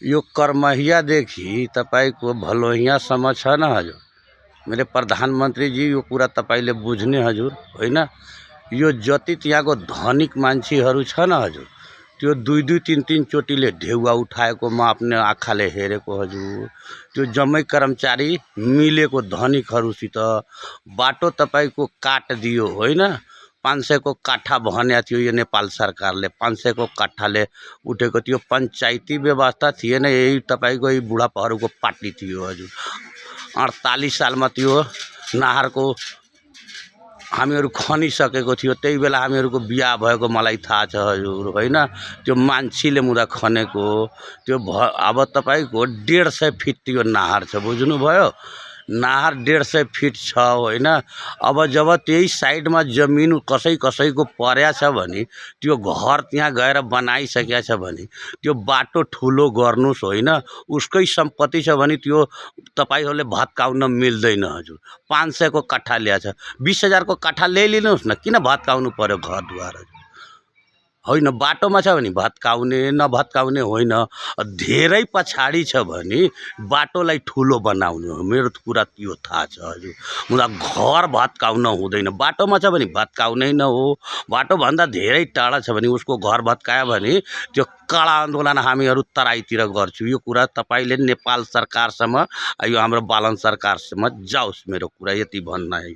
यो कर्महिया देखी तपाईँको भलोहिया समझ है ना हजुर। मेरे प्रधानमंत्री जी यो कुरा तपाईँले बुझ्ने हजुर होइन। यो जति त्यहाँको धनिक मान्छेहरू छ न हजुर, त्यो दुई दुई तीन तीन चोटिले ढेउवा उठाएको म आफ्ने आँखाले हेरेको हजुर। त्यो जम्मै कर्मचारी मिलेको धनिकहरूसित बाटो तपाईँको काट दियो होइन। 500 को काठा भनेको थियो यो नेपाल सरकारले, 500 को काठाले उठेको थियो। पंचायती व्यवस्था थिएन, यही तपाईँको यही बुढापाहरूको पार्टी थियो हजुर। 48 सालमा त्यो नाहारको हामीहरू खनिसकेको थियो। त्यही बेला हामीहरूको बिहा भएको मलाई थाहा छ हजुर होइन। त्यो मान्छेले मुदा खनेको त्यो अब तपाईँको 150 फिट त्यो नाहार छ, बुझ्नुभयो। नाहार 150 फिट छ होइन। अब जब त्यही साइडमा जमिन कसैको पर्या छ भने त्यो घर त्यहाँ गएर बनाइसकेको छ भने त्यो बाटो ठुलो गर्नुस् होइन। उसकै सम्पत्ति छ भने त्यो तपाईहरूले भत्काउन मिल्दैन हजुर। 500 को काठा ल्या छ, 20,000 को काठा ल्याइलिनुहोस् न, किन भत्काउनु पर्यो घरद्वार होइन। बाटोमा छ भने भत्काउने नभत्काउने होइन। धेरै पछाडि छ भने बाटोलाई ठुलो बनाउने हो, मेरो कुरा त्यो थाहा छ हजुर। मुदा घर भत्काउन हुँदैन। बाटोमा छ भने भत्काउने न हो, बाटोभन्दा धेरै टाढा छ भने उसको घर भत्कायो भने त्यो कडा आन्दोलन हामीहरू तराईतिर गर्छौँ। यो कुरा तपाईँले नेपाल सरकारसम्म, यो हाम्रो बालन सरकारसम्म जाओस्, मेरो कुरा यति भन्न है।